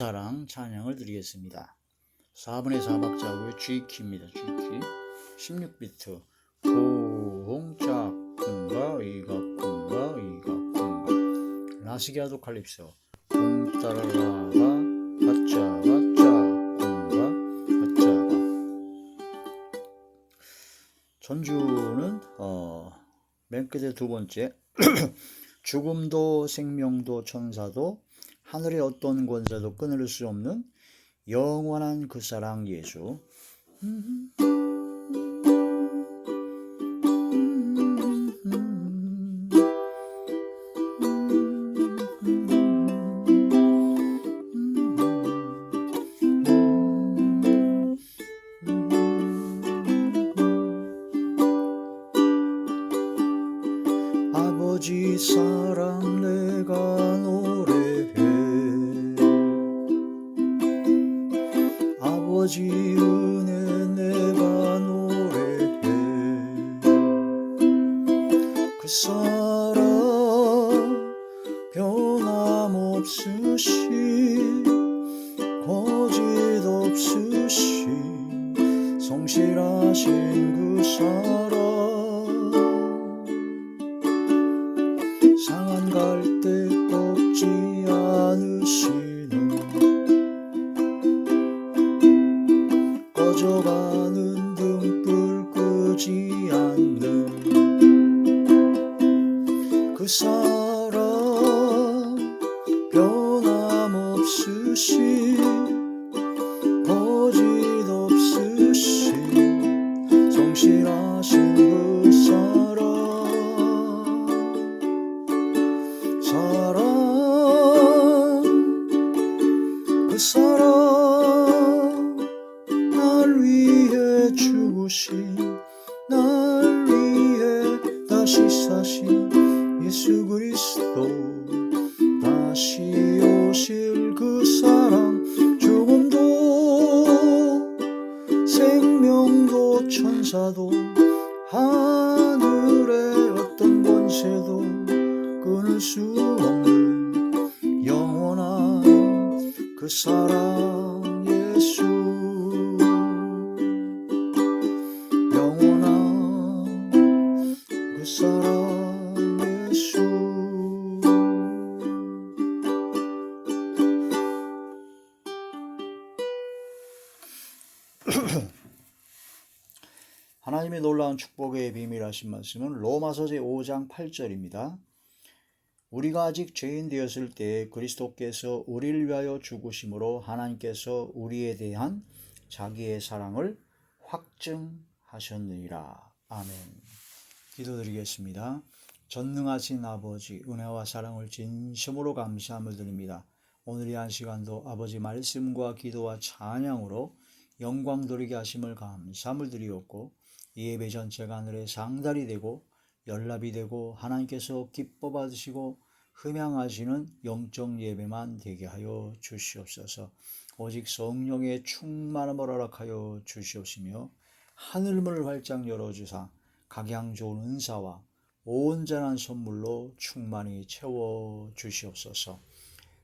사랑 찬양을 드리겠습니다. 4분의 4박자고요. G키입니다. G키 16비트 공짝군가 이각군가 이각군가 라시기아도 칼립소 공따라라가 가짜가 짜군가 가짜가. 전주는 맨 끝에 두 번째 죽음도 생명도 천사도 하늘의 어떤 권세도 끊을 수 없는 영원한 그 사랑 예수. 아버지 사랑 내가 노래해, 아버지 은혜 내가 노래해. 그 사랑 변함없으시 거짓 없으시 성실하신 그 사랑 상한 갈대 꺾지 않으시는 꺼져가는 등불 끄지 않는 그 사랑 변함없으시 거짓 없으시 성실하신 그 사랑 그 사랑 날 위해 죽으신 날 위해 다시 사신 예수 그리스도 다시 오실 그 사랑 죽음도 생명도 천사도 하늘의 어떤 권세도 끊을 수 없는 영원한 그 사랑 예수 영원한 그 사랑 예수. 하나님의 놀라운 축복의 비밀하신 말씀은 로마서 제5장 8절입니다. 우리가 아직 죄인 되었을 때 그리스도께서 우리를 위하여 죽으심으로 하나님께서 우리에 대한 자기의 사랑을 확증하셨느니라. 아멘. 기도드리겠습니다. 전능하신 아버지, 은혜와 사랑을 진심으로 감사함을 드립니다. 오늘 이 한 시간도 아버지 말씀과 기도와 찬양으로 영광 돌리게 하심을 감사함을 드리옵고, 이 예배 전체가 하늘의 상달이 되고 연락이 되고 하나님께서 기뻐 받으시고 흠양하시는 영적 예배만 되게 하여 주시옵소서. 오직 성령의 충만함을 허락하여 주시옵시며 하늘문을 활짝 열어주사 각양 좋은 은사와 온전한 선물로 충만히 채워 주시옵소서.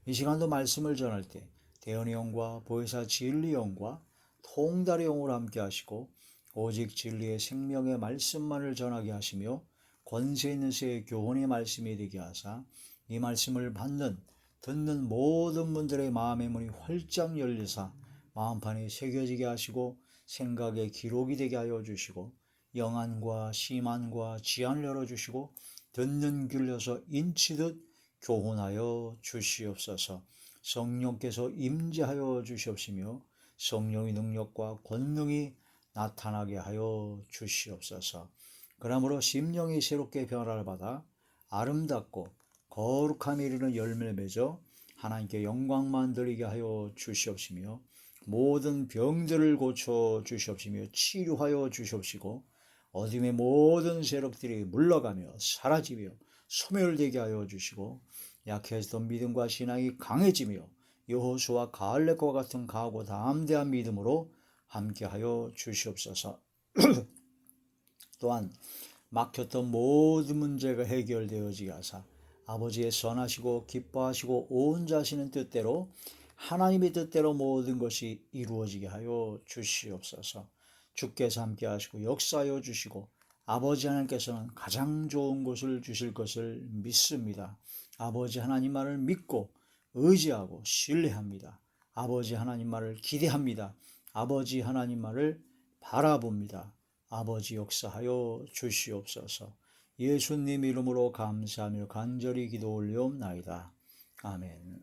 이 시간도 말씀을 전할 때 대언의 영과 보혜사 진리 영과 통달의 영으로 함께 하시고 오직 진리의 생명의 말씀만을 전하게 하시며 권세 있는 새 교훈의 말씀이 되게 하사 이 말씀을 받는 듣는 모든 분들의 마음의 문이 활짝 열리사 마음판에 새겨지게 하시고 생각의 기록이 되게 하여 주시고 영안과 심안과 지안을 열어주시고 듣는 길려서 인치듯 교훈하여 주시옵소서. 성령께서 임재하여 주시옵시며 성령의 능력과 권능이 나타나게 하여 주시옵소서. 그러므로 심령이 새롭게 변화를 받아 아름답고 거룩함이 이르는 열매를 맺어 하나님께 영광만 드리게 하여 주시옵시며 모든 병들을 고쳐 주시옵시며 치료하여 주시옵시고 어둠의 모든 세력들이 물러가며 사라지며 소멸되게 하여 주시고 약해졌던 믿음과 신앙이 강해지며 여호수아 갈렙과 같은 강하고 담대한 믿음으로 함께하여 주시옵소서. 또한 막혔던 모든 문제가 해결되어지게 하사 아버지의 선하시고 기뻐하시고 온 자시는 뜻대로 하나님의 뜻대로 모든 것이 이루어지게 하여 주시옵소서. 주께서 함께 하시고 역사하여 주시고 아버지 하나님께서는 가장 좋은 것을 주실 것을 믿습니다. 아버지 하나님 말을 믿고 의지하고 신뢰합니다. 아버지 하나님 말을 기대합니다. 아버지 하나님 말을 바라봅니다. 아버지 역사하여 주시옵소서. 예수님 이름으로 감사하며 간절히 기도 올려옵나이다. 아멘.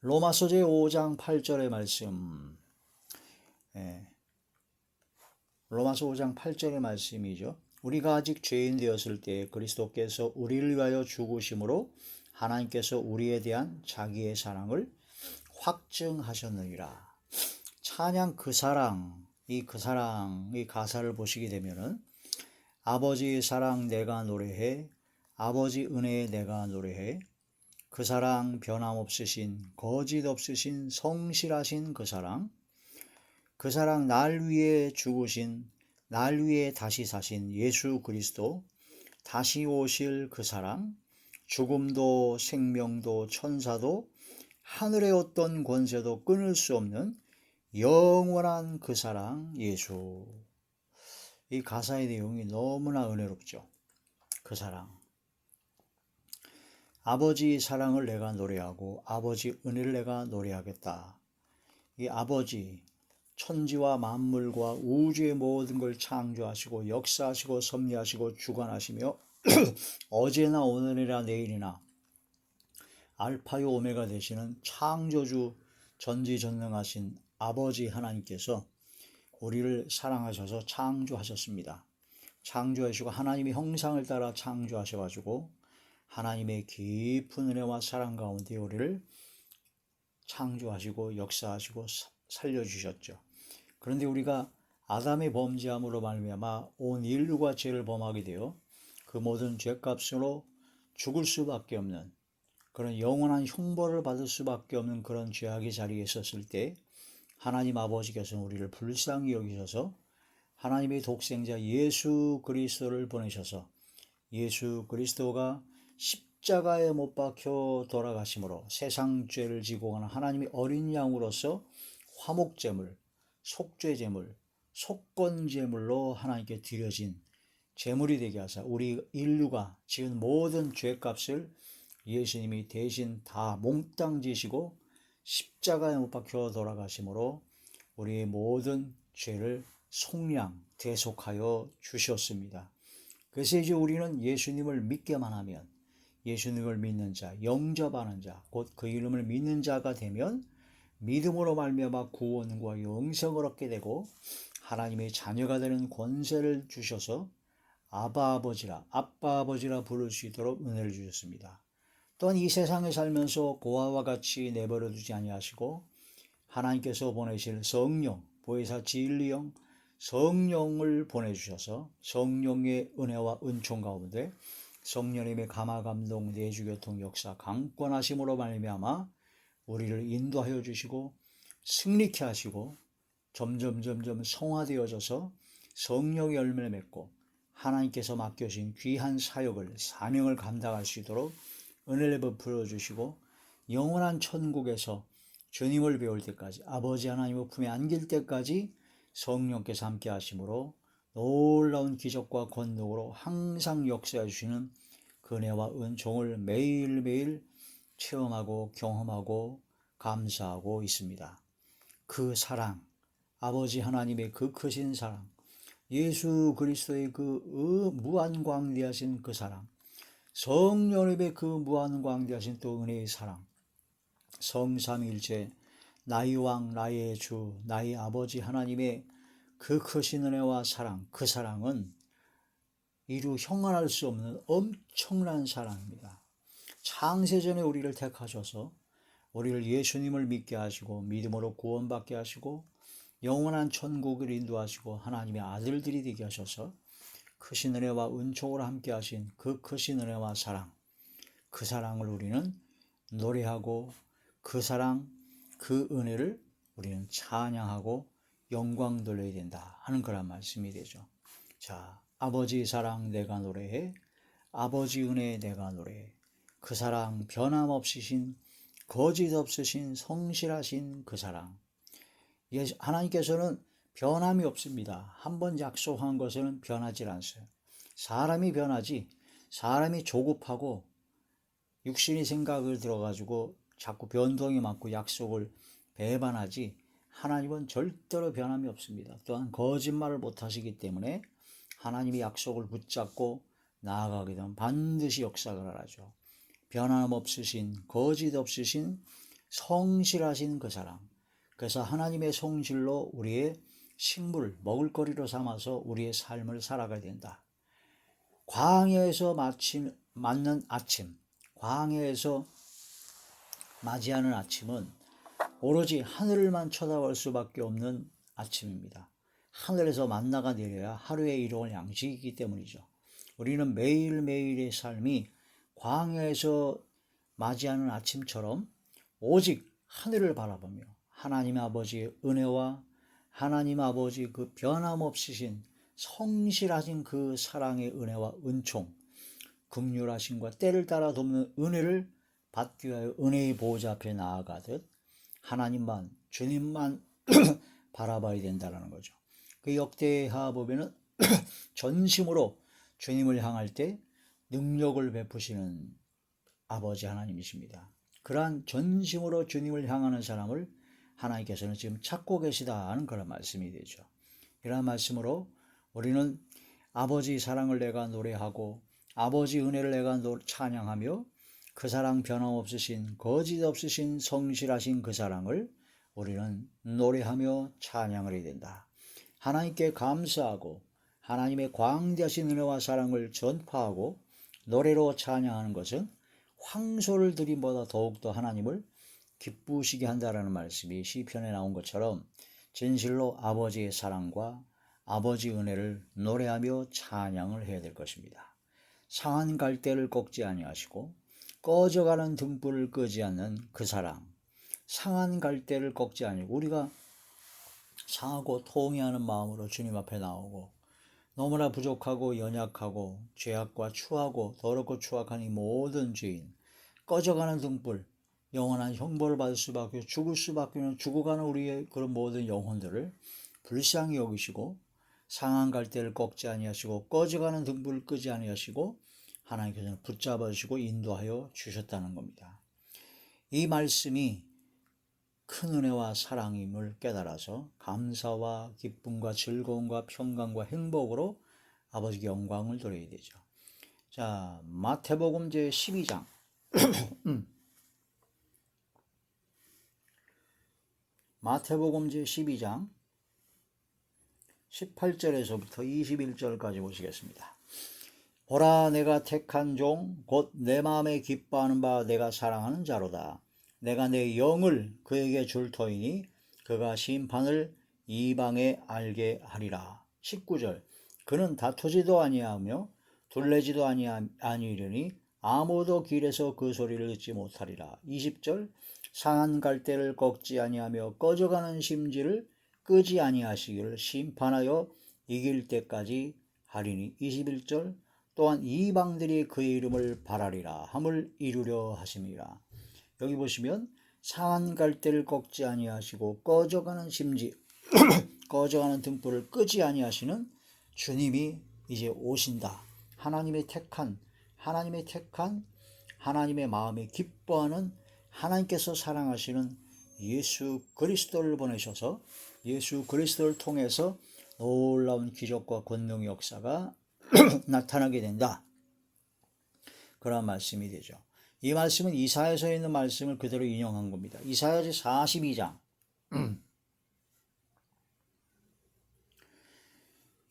로마서 제5장 8절의 말씀. 로마서 5장 8절의 말씀이죠. 우리가 아직 죄인 되었을 때 그리스도께서 우리를 위하여 죽으심으로 하나님께서 우리에 대한 자기의 사랑을 확증하셨느니라. 찬양 그 사랑, 이 가사를 보시게 되면은 아버지의 사랑 내가 노래해, 아버지 은혜 내가 노래해, 그 사랑 변함없으신 거짓 없으신 성실하신 그 사랑 날 위해 죽으신 날 위해 다시 사신 예수 그리스도 다시 오실 그 사랑 죽음도 생명도 천사도 하늘의 어떤 권세도 끊을 수 없는 영원한 그 사랑 예수. 이 가사의 내용이 너무나 은혜롭죠. 그 사랑. 아버지 사랑을 내가 노래하고 아버지 은혜를 내가 노래하겠다. 이 아버지 천지와 만물과 우주의 모든 걸 창조하시고 역사하시고 섭리하시고 주관하시며 어제나 오늘이나 내일이나 알파요 오메가 되시는 창조주 전지전능하신 아버지 하나님께서 우리를 사랑하셔서 창조하셨습니다. 창조하시고 하나님의 형상을 따라 창조하셔가지고 하나님의 깊은 은혜와 사랑 가운데 우리를 창조하시고 역사하시고 살려주셨죠. 그런데 우리가 아담의 범죄함으로 말미암아 온 인류가 죄를 범하게 되어 그 모든 죄값으로 죽을 수밖에 없는 그런 영원한 형벌을 받을 수밖에 없는 그런 죄악의 자리에 있었을 때 하나님 아버지께서 우리를 불쌍히 여기셔서 하나님의 독생자 예수 그리스도를 보내셔서 예수 그리스도가 십자가에 못 박혀 돌아가심으로 세상 죄를 지고 가는 하나님의 어린 양으로서 화목제물, 속죄제물, 속건제물로 하나님께 드려진 제물이 되게 하사 우리 인류가 지은 모든 죄값을 예수님이 대신 다 몽땅 지시고 십자가에 못 박혀 돌아가심으로 우리의 모든 죄를 속량, 대속하여 주셨습니다. 그래서 이제 우리는 예수님을 믿게만 하면 예수님을 믿는 자, 영접하는 자, 곧 그 이름을 믿는 자가 되면 믿음으로 말미암아 구원과 영생을 얻게 되고 하나님의 자녀가 되는 권세를 주셔서 아바 아버지라 부를 수 있도록 은혜를 주셨습니다. 또한 이 세상에 살면서 고아와 같이 내버려 두지 아니하시고 하나님께서 보내실 성령, 보혜사 진리영, 성령을 보내주셔서 성령의 은혜와 은총 가운데 성령님의 감화감동 내주교통 역사 강권하심으로 말미암아 우리를 인도하여 주시고 승리케 하시고 점점 성화되어져서 성령의 열매를 맺고 하나님께서 맡겨진 귀한 사역을 사명을 감당할 수 있도록 은혜를 베풀어 주시고 영원한 천국에서 주님을 배울 때까지 아버지 하나님의 품에 안길 때까지 성령께서 함께 하심으로 놀라운 기적과 권능으로 항상 역사해 주시는 은혜와 은총을 매일매일 체험하고 경험하고 감사하고 있습니다. 그 사랑, 아버지 하나님의 그 크신 사랑, 예수 그리스도의 그 무한광대하신 그 사랑, 성령님의 그 무한광대하신 또 은혜의 사랑, 성삼일체 나의 왕 나의 주 나의 아버지 하나님의 그 크신 은혜와 사랑, 그 사랑은 이루 형언할 수 없는 엄청난 사랑입니다. 창세전에 우리를 택하셔서 우리를 예수님을 믿게 하시고 믿음으로 구원받게 하시고 영원한 천국을 인도하시고 하나님의 아들들이 되게 하셔서 크신 은혜와 은총으로 함께 하신 그 크신 은혜와 사랑, 그 사랑을 우리는 노래하고 그 사랑, 그 은혜를 우리는 찬양하고 영광 돌려야 된다 하는 그런 말씀이 되죠. 자, 아버지 사랑 내가 노래해, 아버지 은혜 내가 노래해, 그 사랑, 변함없으신, 거짓 없으신, 성실하신 그 사랑. 하나님께서는 변함이 없습니다. 한번 약속한 것은 변하지 않아요. 사람이 변하지, 사람이 조급하고 육신의 생각을 들어가지고 자꾸 변동이 많고 약속을 배반하지, 하나님은 절대로 변함이 없습니다. 또한 거짓말을 못하시기 때문에 하나님이 약속을 붙잡고 나아가게 되면 반드시 역사를 하죠. 변함없으신, 거짓 없으신, 성실하신 그 사랑. 그래서 하나님의 성실로 우리의 식물, 먹을거리로 삼아서 우리의 삶을 살아가야 된다. 광야에서 맞는 아침, 광야에서 맞이하는 아침은 오로지 하늘만 쳐다볼 수밖에 없는 아침입니다. 하늘에서 만나가 내려야 하루에 이루어질 양식이기 때문이죠. 우리는 매일매일의 삶이 광야에서 맞이하는 아침처럼 오직 하늘을 바라보며 하나님 아버지의 은혜와 하나님 아버지 그 변함없으신 성실하신 그 사랑의 은혜와 은총, 긍휼하심과 때를 따라 돕는 은혜를 받기 위하여 은혜의 보호자 앞에 나아가듯 하나님만, 주님만 바라봐야 된다는 거죠. 그 역대하 보면은 전심으로 주님을 향할 때 능력을 베푸시는 아버지 하나님이십니다. 그러한 전심으로 주님을 향하는 사람을 하나님께서는 지금 찾고 계시다는 그런 말씀이 되죠. 이러한 말씀으로 우리는 아버지 사랑을 내가 노래하고 아버지 은혜를 내가 찬양하며 그 사랑 변함없으신, 거짓 없으신, 성실하신 그 사랑을 우리는 노래하며 찬양을 해야 된다. 하나님께 감사하고 하나님의 광대하신 은혜와 사랑을 전파하고 노래로 찬양하는 것은 황소를 드림보다 더욱더 하나님을 기쁘시게 한다라는 말씀이 시편에 나온 것처럼 진실로 아버지의 사랑과 아버지 은혜를 노래하며 찬양을 해야 될 것입니다. 상한 갈대를 꺾지 아니하시고 꺼져가는 등불을 끄지 않는 그 사랑, 상한 갈대를 꺾지 아니고 우리가 상하고 통회하는 마음으로 주님 앞에 나오고 너무나 부족하고 연약하고 죄악과 추하고 더럽고 추악한 이 모든 죄인, 꺼져가는 등불, 영원한 형벌을 받을 수밖에, 죽을 수밖에 없는 죽어가는 우리의 그런 모든 영혼들을 불쌍히 여기시고 상한 갈대를 꺾지 아니하시고 꺼져가는 등불을 끄지 아니하시고 하나님께서는 붙잡아 주시고 인도하여 주셨다는 겁니다. 이 말씀이 큰 은혜와 사랑임을 깨달아서 감사와 기쁨과 즐거움과 평강과 행복으로 아버지께 영광을 돌려야 되죠. 자, 마태복음 제 12장 마태복음 제 12장 18절에서부터 21절까지 보시겠습니다. 보라, 내가 택한 종 곧 내 마음에 기뻐하는 바 내가 사랑하는 자로다. 내가 내 영을 그에게 줄 터이니 그가 심판을 이방에 알게 하리라. 19절, 그는 다투지도 아니하며 둘레지도 아니하리니 아무도 길에서 그 소리를 듣지 못하리라. 20절, 상한 갈대를 꺾지 아니하며 꺼져가는 심지를 끄지 아니하시기를 심판하여 이길 때까지 하리니. 21절, 또한 이방들이 그의 이름을 바라리라 함을 이루려 하심이라. 여기 보시면 상한 갈대를 꺾지 아니하시고 꺼져가는 심지 꺼져가는 등불을 끄지 아니하시는 주님이 이제 오신다. 하나님의 택한 하나님의 마음에 기뻐하는 하나님께서 사랑하시는 예수 그리스도를 보내셔서 예수 그리스도를 통해서 놀라운 기적과 권능의 역사가 나타나게 된다. 그런 말씀이 되죠. 이 말씀은 이사야서에 있는 말씀을 그대로 인용한 겁니다. 이사야 제 42장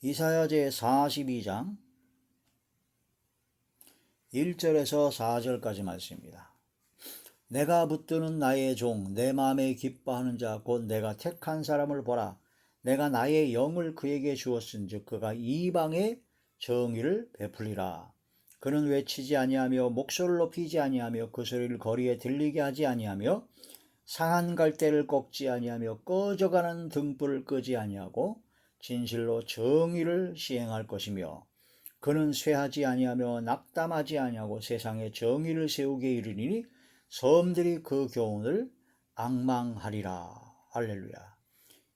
이사야 제 42장 1절에서 4절까지 말씀입니다. 내가 붙드는 나의 종, 내 마음에 기뻐하는 자, 곧 내가 택한 사람을 보라. 내가 나의 영을 그에게 주었은즉 그가 이방에 정의를 베풀리라. 그는 외치지 아니하며 목소리를 높이지 아니하며 그 소리를 거리에 들리게 하지 아니하며 상한 갈대를 꺾지 아니하며 꺼져가는 등불을 끄지 아니하고 진실로 정의를 시행할 것이며 그는 쇠하지 아니하며 낙담하지 아니하고 세상에 정의를 세우게 이르리니 섬들이 그 교훈을 앙망하리라. 할렐루야.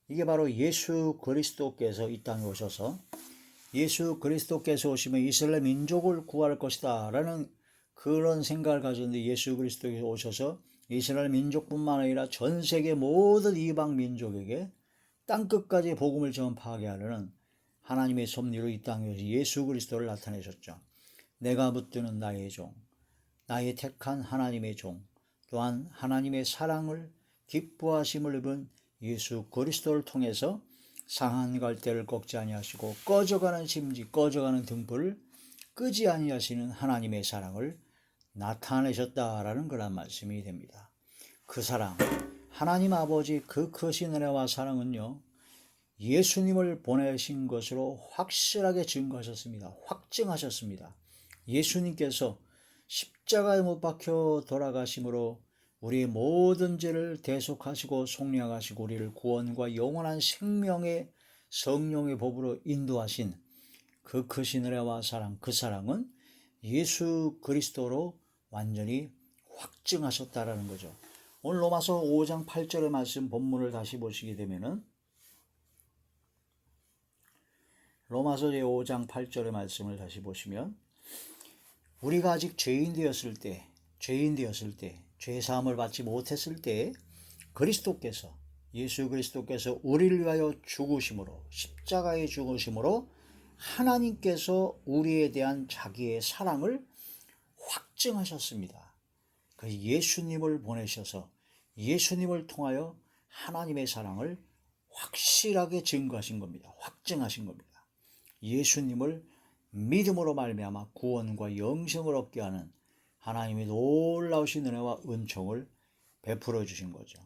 이게 바로 예수 그리스도께서 이 땅에 오셔서 예수 그리스도께서 오시면 이스라엘 민족을 구할 것이다 라는 그런 생각을 가졌는데, 예수 그리스도께서 오셔서 이스라엘 민족뿐만 아니라 전 세계 모든 이방 민족에게 땅끝까지 복음을 전파하게 하려는 하나님의 섭리로 이 땅에 예수 그리스도를 나타내셨죠. 내가 붙드는 나의 종, 나의 택한 하나님의 종, 또한 하나님의 사랑을 기뻐하심을 입은 예수 그리스도를 통해서 상한 갈대를 꺾지 아니하시고 꺼져가는 심지, 꺼져가는 등불을 끄지 아니하시는 하나님의 사랑을 나타내셨다라는 그런 말씀이 됩니다. 그 사랑, 하나님 아버지 그 크신 은혜와 사랑은요, 예수님을 보내신 것으로 확실하게 증거하셨습니다. 확증하셨습니다. 예수님께서 십자가에 못 박혀 돌아가심으로 우리의 모든 죄를 대속하시고 속량하시고 우리를 구원과 영원한 생명의 성령의 법으로 인도하신 그 크신 은혜와 사랑, 그 사랑은 예수 그리스도로 완전히 확증하셨다라는 거죠. 오늘 로마서 5장 8절의 말씀 본문을 다시 보시게 되면은, 로마서 5장 8절의 말씀을 다시 보시면, 우리가 아직 죄인 되었을 때, 죄 사함을 받지 못했을 때 그리스도께서, 예수 그리스도께서 우리를 위하여 죽으심으로, 십자가에 죽으심으로 하나님께서 우리에 대한 자기의 사랑을 확증하셨습니다. 그 예수님을 보내셔서 예수님을 통하여 하나님의 사랑을 확실하게 증거하신 겁니다. 확증하신 겁니다. 예수님을 믿음으로 말미암아 구원과 영생을 얻게 하는 하나님의 놀라우신 은혜와 은총을 베풀어 주신 거죠.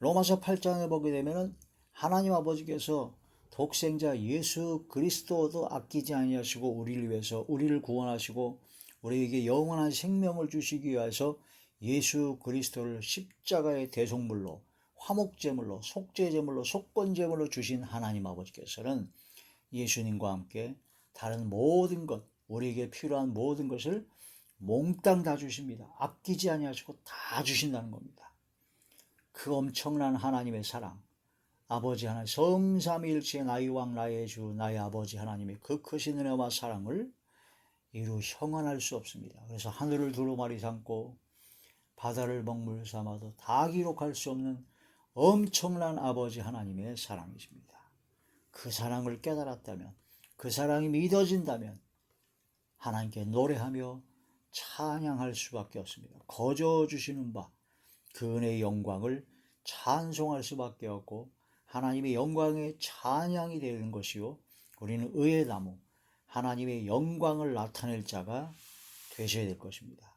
로마서 8장에 보게 되면 하나님 아버지께서 독생자 예수 그리스도도 아끼지 아니하시고 우리를 위해서, 우리를 구원하시고 우리에게 영원한 생명을 주시기 위해서 예수 그리스도를 십자가의 대속물로, 화목제물로, 속죄제물로, 속건제물로 주신 하나님 아버지께서는 예수님과 함께 다른 모든 것, 우리에게 필요한 모든 것을 몽땅 다 주십니다. 아끼지 아니하시고 다 주신다는 겁니다. 그 엄청난 하나님의 사랑, 아버지 하나님 성삼위일체의 나의 왕 나의 주 나의 아버지 하나님의 그 크신 은혜와 사랑을 이루 형언할 수 없습니다. 그래서 하늘을 두루마리 삼고 바다를 먹물 삼아도 다 기록할 수 없는 엄청난 아버지 하나님의 사랑이십니다. 그 사랑을 깨달았다면, 그 사랑이 믿어진다면 하나님께 노래하며 찬양할 수밖에 없습니다. 거저 주시는 바 그 은혜의 영광을 찬송할 수밖에 없고 하나님의 영광의 찬양이 되는 것이요, 우리는 의의 나무 하나님의 영광을 나타낼 자가 되셔야 될 것입니다.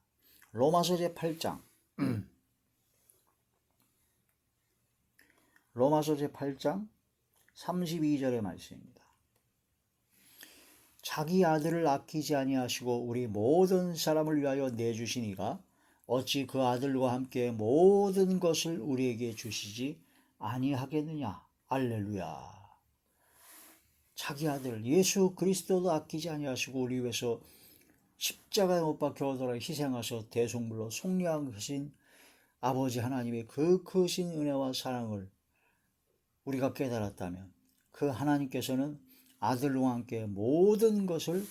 로마서 제8장 로마서 제8장 32절의 말씀입니다. 자기 아들을 아끼지 아니하시고 우리 모든 사람을 위하여 내주시니가 어찌 그 아들과 함께 모든 것을 우리에게 주시지 아니하겠느냐. 할렐루야. 자기 아들 예수 그리스도도 아끼지 아니하시고 우리 위해서 십자가에 못 박혀 돌아 희생하셔 대속물로 속량하신 아버지 하나님의 그 크신 은혜와 사랑을 우리가 깨달았다면 그 하나님께서는 아들과 함께 모든 것을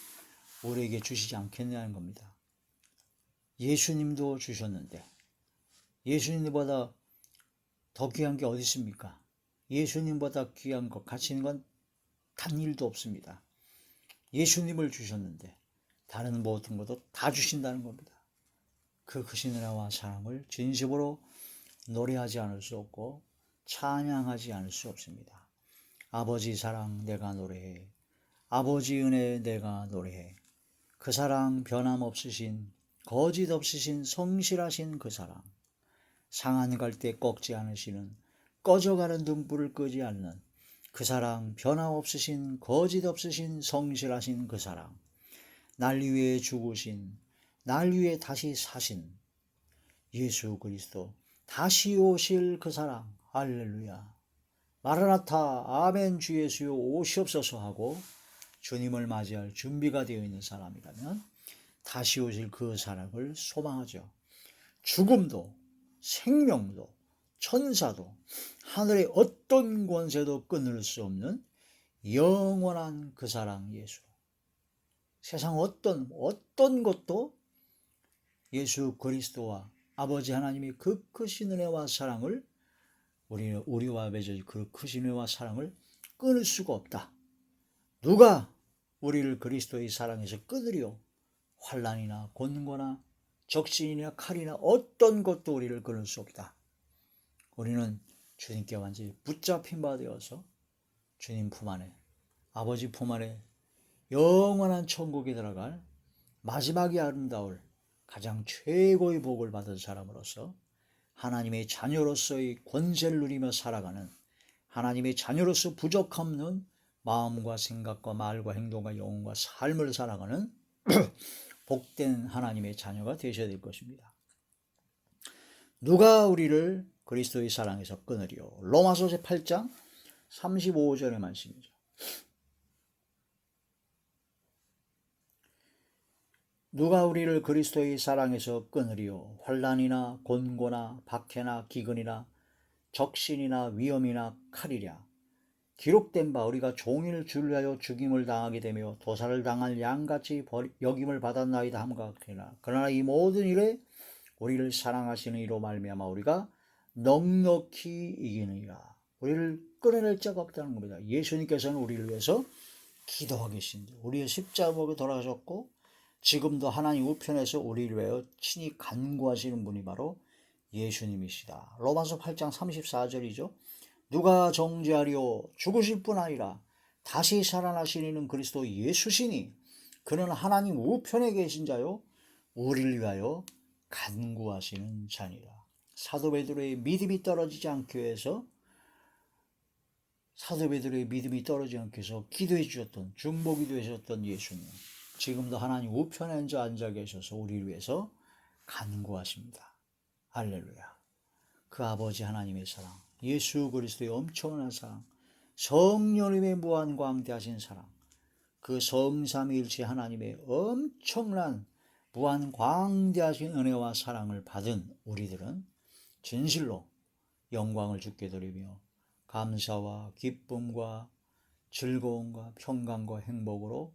우리에게 주시지 않겠냐는 겁니다. 예수님도 주셨는데 예수님보다 더 귀한 게 어디 있습니까? 예수님보다 귀한 것, 가치 있는 건 단 일도 없습니다. 예수님을 주셨는데 다른 모든 것도 다 주신다는 겁니다. 그 크신 은혜와 사랑을 진심으로 노래하지 않을 수 없고 찬양하지 않을 수 없습니다. 아버지 사랑 내가 노래해, 아버지 은혜 내가 노래해. 그 사랑 변함없으신, 거짓 없으신 성실하신 그 사랑, 상한 갈 때 꺾지 않으시는, 꺼져가는 등불을 끄지 않는 그 사랑, 변함없으신, 거짓 없으신 성실하신 그 사랑, 날 위해 죽으신, 날 위해 다시 사신 예수 그리스도, 다시 오실 그 사랑. 할렐루야. 마라나타 아멘 주 예수여 오시옵소서 하고 주님을 맞이할 준비가 되어 있는 사람이라면 다시 오실 그 사랑을 소망하죠. 죽음도 생명도 천사도 하늘의 어떤 권세도 끊을 수 없는 영원한 그 사랑 예수. 세상 어떤 것도 예수 그리스도와 아버지 하나님의 그 크신 은혜와 사랑을 우리와 맺어질 그 크신 은혜와 사랑을 끊을 수가 없다. 누가 우리를 그리스도의 사랑에서 끊으리요? 환난이나 곤고나 적신이나 칼이나 어떤 것도 우리를 끊을 수 없다. 우리는 주님께 완전히 붙잡힌 바 되어서 주님 품 안에, 아버지 품 안에 영원한 천국에 들어갈 마지막이 아름다울 가장 최고의 복을 받은 사람으로서 하나님의 자녀로서의 권세를 누리며 살아가는, 하나님의 자녀로서 부족함 없는 마음과 생각과 말과 행동과 영혼과 삶을 살아가는 복된 하나님의 자녀가 되셔야 될 것입니다. 누가 우리를 그리스도의 사랑에서 끊으리요? 로마서 8장 35절의 말씀이죠. 누가 우리를 그리스도의 사랑에서 끊으리요? 환난이나 곤고나 박해나 기근이나 적신이나 위험이나 칼이랴. 기록된 바 우리가 종일 주를 위하여 죽임을 당하게 되며 도살을 당할 양같이 여김을 받았나이다 함과 같으나 그러나 이 모든 일에 우리를 사랑하시는 이로 말미암아 우리가 넉넉히 이기느니라. 우리를 끊어낼 자가 없다는 겁니다. 예수님께서는 우리를 위해서 기도하고 계신데 우리의 십자가에 돌아가셨고 지금도 하나님 우편에서 우리를 위하여 친히 간구하시는 분이 바로 예수님이시다. 로마서 8장 34절이죠. 누가 정죄하리요? 죽으실 뿐 아니라 다시 살아나시는 그리스도 예수시니 그는 하나님 우편에 계신 자요 우리를 위하여 간구하시는 자니라. 사도 베드로의 믿음이 떨어지지 않기 위해서 기도해 주셨던, 중보기도해 주셨던 예수님, 지금도 하나님 우편에 앉아 계셔서 우리를 위해서 간구하십니다. 할렐루야. 그 아버지 하나님의 사랑, 예수 그리스도의 엄청난 사랑, 성령님의 무한광대하신 사랑, 그 성삼위일체 하나님의 엄청난 무한광대하신 은혜와 사랑을 받은 우리들은 진실로 영광을 주께 드리며 감사와 기쁨과 즐거움과 평강과 행복으로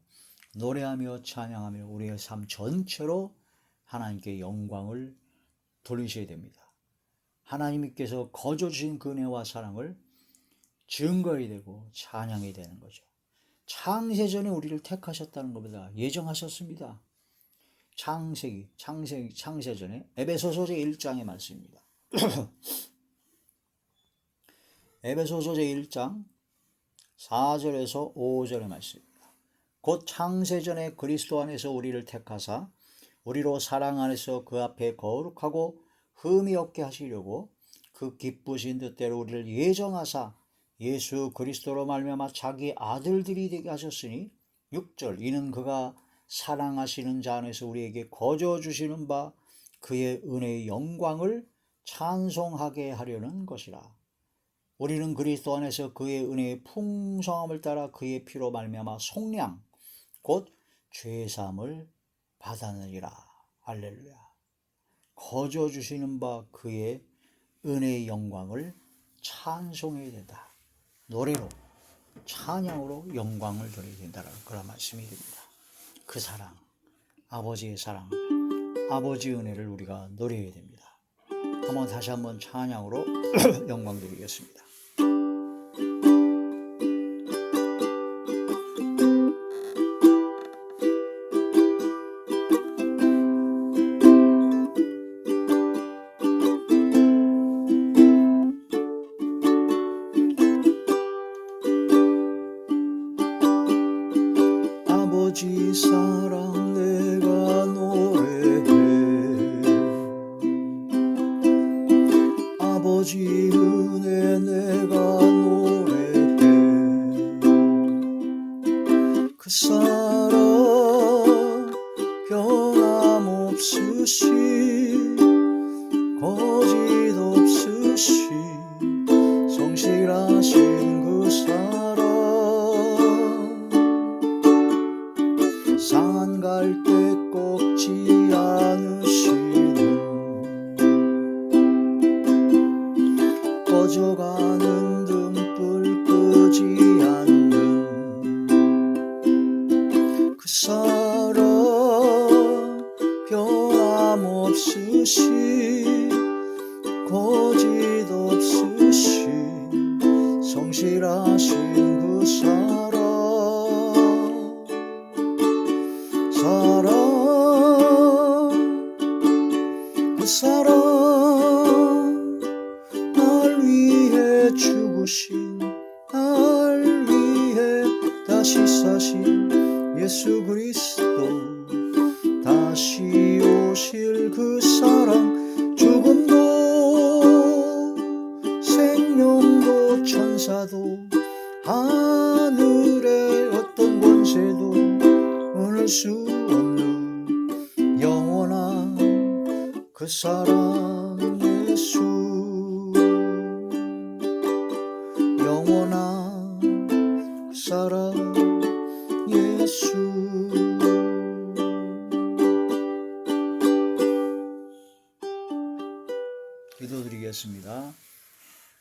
노래하며 찬양하며 우리의 삶 전체로 하나님께 영광을 돌리셔야 됩니다. 하나님께서 거저 주신 그 은혜와 사랑을 증거해야 되고 찬양해야 되는 거죠. 창세전에 우리를 택하셨다는 겁니다. 예정하셨습니다. 창세전에 에베소서 제1장의 말씀입니다. 에베소서 제1장 4절에서 5절의 말씀입니다. 곧 창세전에 그리스도 안에서 우리를 택하사 우리로 사랑 안에서 그 앞에 거룩하고 흠이 없게 하시려고 그 기쁘신 뜻대로 우리를 예정하사 예수 그리스도로 말미암아 자기 아들들이 되게 하셨으니 6절 이는 그가 사랑하시는 자 안에서 우리에게 거저 주시는 바 그의 은혜의 영광을 찬송하게 하려는 것이라. 우리는 그리스도 안에서 그의 은혜의 풍성함을 따라 그의 피로 말미암아 속량 곧 죄사함을 받았느니라. 할렐루야. 거저 주시는 바 그의 은혜의 영광을 찬송해야 된다. 노래로 찬양으로 영광을 드려야 된다는 그런 말씀이 됩니다. 그 사랑, 아버지의 사랑, 아버지의 은혜를 우리가 노려야 됩니다. 다시 한번 찬양으로 영광 드리겠습니다. 아버지 사랑 내가 노래해 아버지 은혜 내가 노래해 그 사랑 변함없으시 거짓 없으시 성실하신 그 사랑 꺼져가는 등불 끄지 않는 그 사랑 변함없으신 거짓 없으신 성실하신 그 그 사랑 날 위해 죽으신 날 위해 다시 사신 예수 그리스도 다시 오실 그 사랑 죽음도 생명도 천사도 하늘의 어떤 권세도 끊을 수 없는 영원한 그 사랑 예수 영원한 그 사랑 예수 기도드리겠습니다.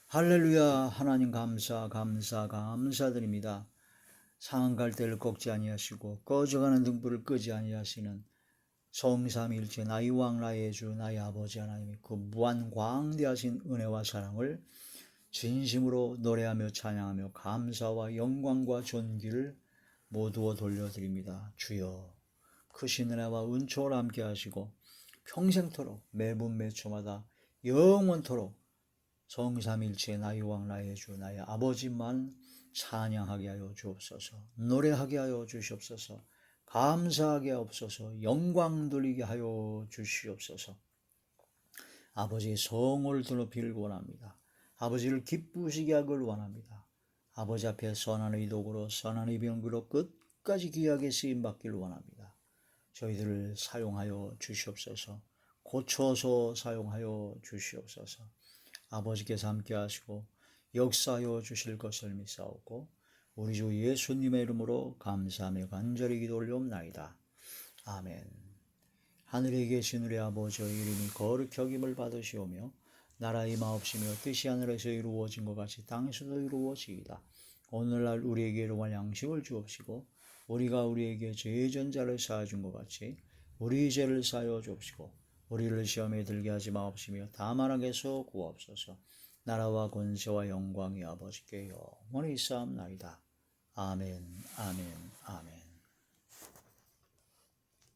할렐루야. 하나님 감사드립니다. 상한 갈대를 꺾지 아니하시고 꺼져가는 등불을 끄지 아니하시는 성삼일체 나의 왕 나의 주 나의 아버지 하나님의 그 무한 광대하신 은혜와 사랑을 진심으로 노래하며 찬양하며 감사와 영광과 존귀를 모두어 돌려드립니다. 주여 크신 은혜와 은총을 함께 하시고 평생토록 매분 매초마다 영원토록 성삼일체 나의 왕 나의 주 나의 아버지만 찬양하게 하여 주옵소서. 노래하게 하여 주시옵소서. 감사하게 하옵소서. 영광 돌리게 하여 주시옵소서. 아버지의 성을 드높이길 원합니다. 아버지를 기쁘시게 하길 원합니다. 아버지 앞에 선한 의독으로 선한 의병으로 끝까지 귀하게 쓰임받길 원합니다. 저희들을 사용하여 주시옵소서. 고쳐서 사용하여 주시옵소서. 아버지께서 함께 하시고 역사하여 주실 것을 믿사오고 우리 주 예수님의 이름으로 감사하며 간절히 기도 올려옵나이다. 아멘. 하늘에 계신 우리 아버지의 이름이 거룩히 여김을 받으시오며 나라의 마옵시며 뜻이 하늘에서 이루어진 것 같이 땅에서도 이루어지이다. 오늘날 우리에게 일용할 양식을 주옵시고 우리가 우리에게 죄전자를 사하준 것 같이 우리 죄를 사하여 주옵시고 우리를 시험에 들게 하지 마옵시며 다만 악에서 구하옵소서. 나라와 권세와 영광이 아버지께 영원히 있사옵나이다. 아멘, 아멘, 아멘.